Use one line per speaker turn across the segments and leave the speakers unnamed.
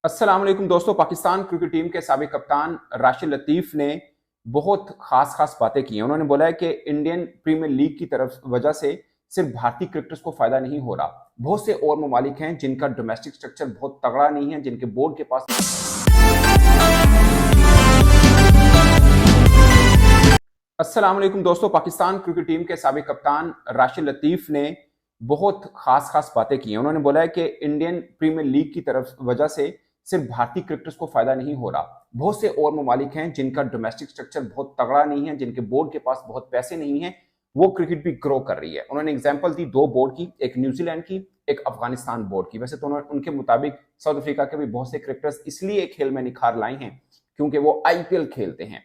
अस्सलाम वालेकुम दोस्तों। पाकिस्तान क्रिकेट टीम के साबिक कप्तान राशिद लतीफ ने बहुत खास बातें की हैं। उन्होंने बोला है कि इंडियन प्रीमियर लीग की तरफ वजह से सिर्फ भारतीय क्रिकेटर्स को फायदा नहीं हो रहा, बहुत से और ममालिक हैं जिनका डोमेस्टिक स्ट्रक्चर बहुत तगड़ा नहीं है, जिनके बोर्ड के पास। अस्सलाम वालेकुम दोस्तों। पाकिस्तान क्रिकेट टीम के साबिक कप्तान राशिद लतीफ ने बहुत खास बातें की हैं। उन्होंने बोला है कि इंडियन प्रीमियर लीग की तरफ वजह से सिर्फ भारतीय क्रिकेटर्स को फायदा नहीं हो रहा, बहुत से और ममालिक हैं जिनका डोमेस्टिक स्ट्रक्चर बहुत तगड़ा नहीं है, जिनके बोर्ड के पास बहुत पैसे नहीं है, वो क्रिकेट भी ग्रो कर रही है। उन्होंने एग्जाम्पल दी दो बोर्ड की, एक न्यूजीलैंड की, एक अफगानिस्तान बोर्ड की। वैसे तो उनके मुताबिक साउथ अफ्रीका के भी बहुत से क्रिकेटर्स इसलिए खेल में निखार लाए हैं क्योंकि वो आईपीएल खेलते हैं।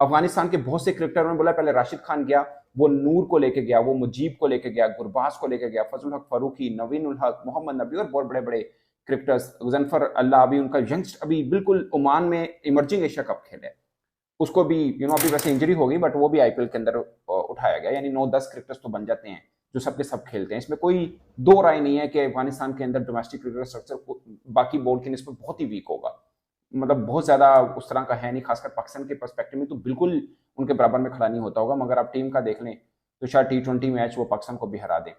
अफगानिस्तान के बहुत से क्रिकेटर ने बोला, पहले राशिद खान गया, वो नूर को लेके गया, वो मुजीब को लेके गया, गुरबाज को लेके गया, फजल हक फारूकी, नवीन उल हक, मोहम्मद नबी और बहुत बड़े बड़े क्रिकेटर्स। जनफर अल्लाह अभी उनका यंगस्ट अभी बिल्कुल ओमान में इमर्जिंग एशिया कप खेले, उसको भी अभी वैसे इंजरी हो गई, बट वो भी आईपीएल के अंदर उठाया गया। यानी 9-10 क्रिकेटर्स तो बन जाते हैं जो सबके सब खेलते हैं। इसमें कोई दो राय नहीं है कि अफगानिस्तान के अंदर डोमेस्टिक क्रिकेट स्ट्रक्चर बाकी बोर्ड की निस्बत बहुत ही वीक होगा। मतलब बहुत ज्यादा उस तरह का है नहीं, खासकर पाकिस्तान के पर्सपेक्टिव में तो बिल्कुल उनके बराबर में खड़ा नहीं होता होगा। मगर आप टीम का देख लें तो शायद T20 मैच वो पाकिस्तान को भी हरा दें।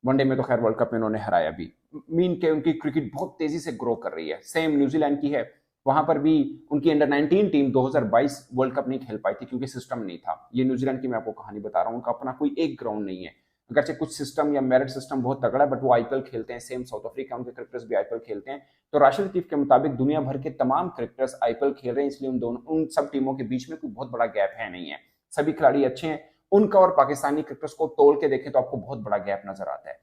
वनडे में तो खैर वर्ल्ड कप में उन्होंने हराया भी। मीन के उनकी क्रिकेट बहुत तेजी से ग्रो कर रही है। सेम न्यूजीलैंड की है, वहां पर भी उनकी अंडर 19 टीम 2022 वर्ल्ड कप नहीं खेल पाई थी क्योंकि सिस्टम नहीं था। ये न्यूजीलैंड की मैं आपको कहानी बता रहा हूँ, उनका अपना कोई एक ग्राउंड नहीं है। अगरचे कुछ सिस्टम या मेरिट सिस्टम बहुत तगड़ा है, बट वो आईपीएल खेलते हैं। सेम साउथ अफ्रीका, उनके क्रिकेटर्स भी आईपीएल खेलते हैं। तो राशिद लतीफ के मुताबिक दुनिया भर के तमाम क्रिकेटर्स आईपीएल खेल रहे हैं, इसलिए उन सब टीमों के बीच में कोई बहुत बड़ा गैप है नहीं है। सभी खिलाड़ी अच्छे हैं। उनका और पाकिस्तानी क्रिकेटर्स को तोल के देखें तो आपको बहुत बड़ा गैप नजर आता है,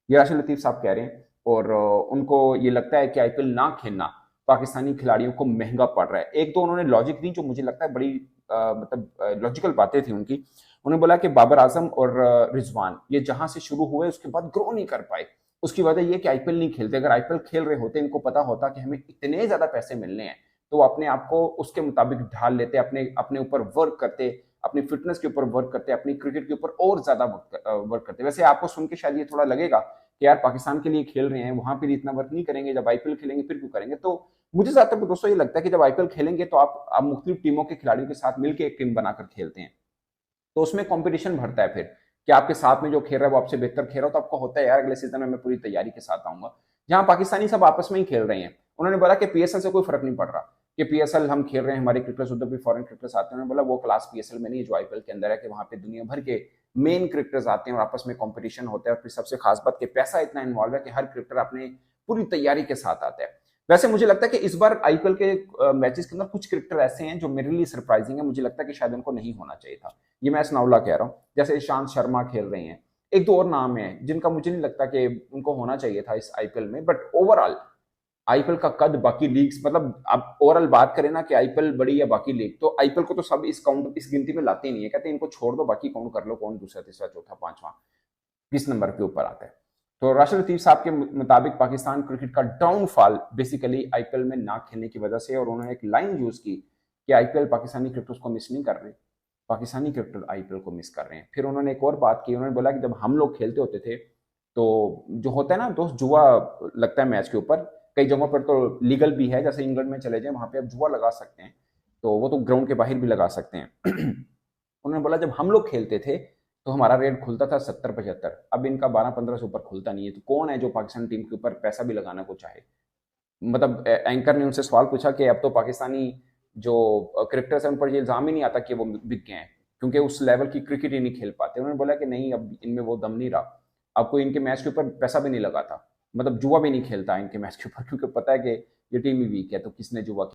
ये राशिद लतीफ साहब कह रहे हैं। और उनको ये लगता है कि आईपीएल ना खेलना पाकिस्तानी खिलाड़ियों को महंगा पड़ रहा है। एक तो उन्होंने लॉजिक दी जो मुझे लगता है बड़ी मतलब लॉजिकल बातें थी उनकी। उन्होंने बोला कि बाबर आजम और रिजवान ये जहां से शुरू हुए उसके बाद ग्रो नहीं कर पाए। उसकी वजह यह कि आईपीएल नहीं खेलते। अगर आईपीएल खेल रहे होते, इनको पता होता कि हमें इतने ज्यादा पैसे मिलने हैं, तो वो अपने आप को उसके मुताबिक ढाल लेते, अपने अपने ऊपर वर्क करते, अपनी फिटनेस के ऊपर वर्क करते, अपनी क्रिकेट के ऊपर और ज्यादा वर्क करते। वैसे आपको सुन के शायद ये थोड़ा लगेगा कि यार पाकिस्तान के लिए खेल रहे हैं, वहां पर इतना वर्क नहीं करेंगे, जब आईपीएल खेलेंगे फिर क्यों करेंगे। तो मुझे ज्यादातर दोस्तों ये लगता है कि जब आईपीएल खेलेंगे तो आप मुख्तलिफ टीमों के खिलाड़ियों के साथ मिलकर एक टीम बनाकर खेलते हैं, तो उसमें कंपटीशन बढ़ता है। फिर कि आपके साथ में जो खेल रहा है वो आपसे बेहतर खेल रहा है, तो आपको होता है यार अगले सीजन में मैं पूरी तैयारी के साथ आऊंगा। जहां पाकिस्तानी सब आपस में ही खेल रहे हैं। उन्होंने बोला कि पीएसएल से कोई फर्क नहीं पड़ रहा कि पीएसएल हम खेल रहे हैं, हमारे क्रिकेटर्स उधर भी फॉरेन क्रिकेटर्स आते हैं। उन्होंने बोला वो क्लास पीएसएल में नहीं है जो आईपीएल के अंदर है, कि वहां पे दुनिया भर के मेन क्रिकेटर्स आते हैं और आपस में कॉम्पिटिशन होता है। और फिर सबसे खास बात कि पैसा इतना इन्वॉल्व है कि हर क्रिकेटर अपने पूरी तैयारी के साथ आता है। वैसे मुझे लगता है कि इस बार आईपीएल के मैचेस के अंदर कुछ क्रिकेटर ऐसे हैं जो मेरे लिए सरप्राइजिंग है। मुझे लगता है कि शायद उनको नहीं होना चाहिए था। ये मैं स्नाउला कह रहा हूँ। जैसे ईशांत शर्मा खेल रहे हैं, एक दो और नाम है जिनका मुझे नहीं लगता कि उनको होना चाहिए था इस आईपीएल में। बट ओवरऑल आईपीएल का कद बाकी लीग्स, मतलब आप ओवरऑल बात करें ना कि आईपीएल बड़ी या बाकी लीग, तो आईपीएल को तो सब इस गिनती में लाते ही नहीं है। कहते हैं इनको छोड़ दो, बाकी काउंट कर लो कौन दूसरा तीसरा चौथा पांचवा किस नंबर के ऊपर आता है। तो राशिद लतीफ साहब के मुताबिक पाकिस्तान क्रिकेट का डाउनफॉल बेसिकली आईपीएल में ना खेलने की वजह से। और उन्होंने एक लाइन यूज की कि आईपीएल पाकिस्तानी क्रिकेटर्स को मिस नहीं कर रहे, पाकिस्तानी क्रिकेटर आईपीएल को मिस कर रहे हैं। फिर उन्होंने एक और बात की, उन्होंने बोला कि जब हम लोग खेलते होते थे तो जो होता है ना दोस्त, जुआ लगता है मैच के ऊपर। कई जगहों पर तो लीगल भी है, जैसे इंग्लैंड में चले जाए वहां पे आप जुआ लगा सकते हैं, तो वो तो ग्राउंड के बाहर भी लगा सकते हैं। उन्होंने बोला जब हम लोग खेलते थे तो हमारा रेट खुलता था 70-75, अब इनका 12-15 से ऊपर खुलता नहीं है। तो कौन है जो पाकिस्तान टीम के ऊपर पैसा भी लगाना को चाहे। मतलब एंकर ने उनसे सवाल पूछा कि अब तो पाकिस्तानी जो क्रिकेटर्स हैं उन पर ये इल्जाम ही नहीं आता कि वो बिक गए हैं क्योंकि उस लेवल की क्रिकेट ही नहीं खेल पाते। उन्होंने बोला कि नहीं, अब इनमें वो दम नहीं रहा, अब कोई इनके मैच के ऊपर पैसा भी नहीं लगाता, मतलब जुआ भी नहीं खेलता इनके मैच के ऊपर, क्योंकि पता है कि ये टीम ही वीक है तो किसने जुआ